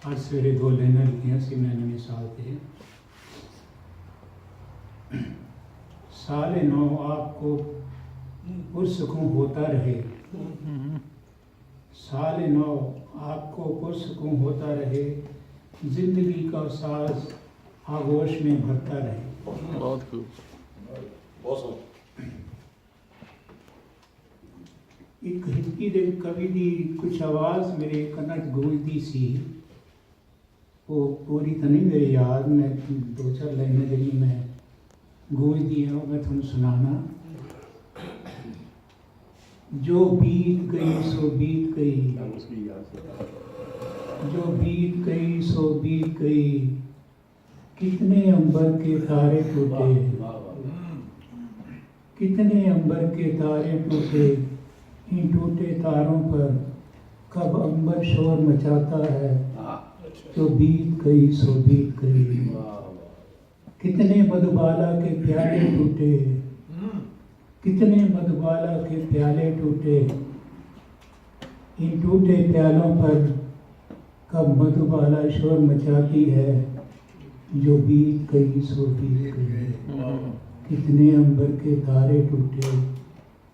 आज सवेरे 2 लाइनां लिखियां सी मैंने मिसाल ते। साले नौ आपको पुरसकूं होता रहे, साले नौ आपको पुरसकूं होता रहे, जिंदगी का साज आगोश में भरता रहे। बहुत खूब। एक हिंदी दे कवि दी कुछ आवाज़ मेरे कन्ना च गूंजदी सी, वो पूरी तो नहीं मेरी याद, मैं 2-4 लाइनें जिहड़ी मैं गूंजदी हैं वो मैं तुहानूं सुनाना। जो बीत गई सो बीत गई, जो बीत गई सो बीत गई, कितने अंबर के तारे टूटे, कितने अंबर के तारे टूटे, इन टूटे तारों पर कब अंबर शोर मचाता है, जो बीत गई सो बीत गई। कितने मधुबाला के प्याले टूटे, कितने मधुबाला के प्याले टूटे, इन टूटे प्यालों पर कब मधुबाला शोर मचाती है, जो बीत गई सो बीत गई। कितने अंबर के तारे टूटे,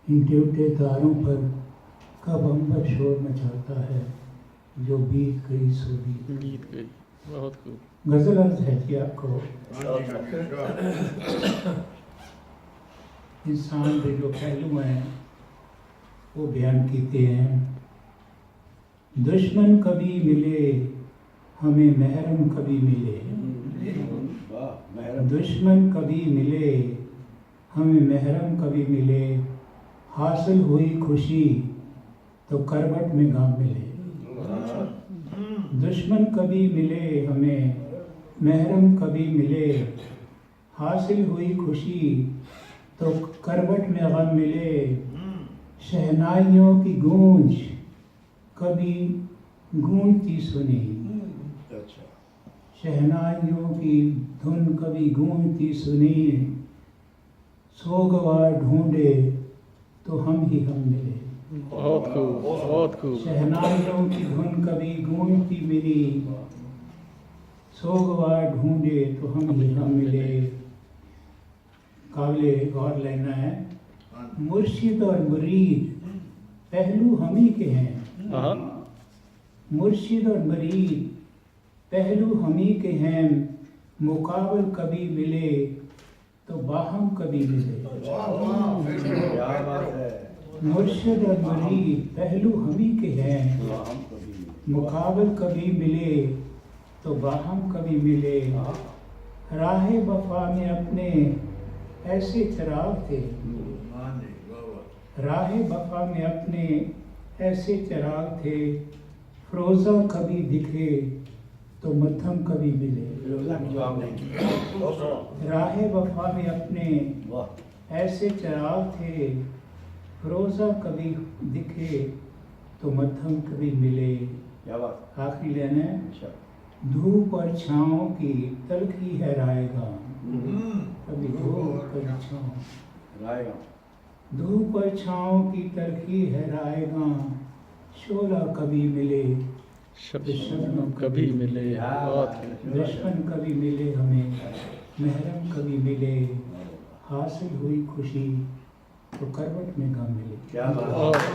इन टूटे तारों पर कब अंबर शोर मचाता है, जो बीत गई सो बीत गई। बहुत खूब। गजल अर्ज है कि आपको इंसान के जो पहलू हैं वो बयान किए हैं। दुश्मन कभी मिले हमें महरम कभी मिले, दुश्मन कभी मिले हमें महरम कभी मिले, हासिल हुई खुशी तो करवट में गम मिले। दुश्मन कभी मिले हमें महरम कभी मिले, हासिल हुई खुशी तो करवट में गम मिले। शहनाइयों की गूंज कभी गूंजती सुनी, शहनाइयों की धुन कभी गूंजती सुनी, सोगवार ढूंढे तो हम ही हम मिले। बहुत खूब, बहुत खूब। शहनाइयों की धुन कभी गूंजती मिली, सोगवार ढूंढे तो हम ही हम मिले। काबिले गौर लेना है, मुर्शिद और मुरीद पहलू हम ही के हैं, मुर्शिद और मुरीद पहलू हम ही के हैं, मुकाबल कभी मिले तो बाहम कभी मिले। मुर्शिद और मुरीद पहलू हम ही के हैं, मुकाबल कभी मिले तो बाहम कभी मिले। राहे वफा में अपने ऐसे चिराग थे, राहे वफा में अपने ऐसे चिराग थे, फरोजा कभी दिखे तो मध्यम कभी मिले। राहे वफा में अपने ऐसे चिराग थे, फरोजा कभी दिखे तो मध्यम कभी मिले। आखिरी लेना है, धूप और छाँव की तलखी है रायगा, कभी धूप कभी छाँव, धूप और छाँव की तलखी है रायगा, शोला कभी मिले शबनम कभी मिले। दुश्मन कभी मिले हमें महरम कभी मिले, हासिल हुई खुशी तो करवट में गम मिले। क्या बात है।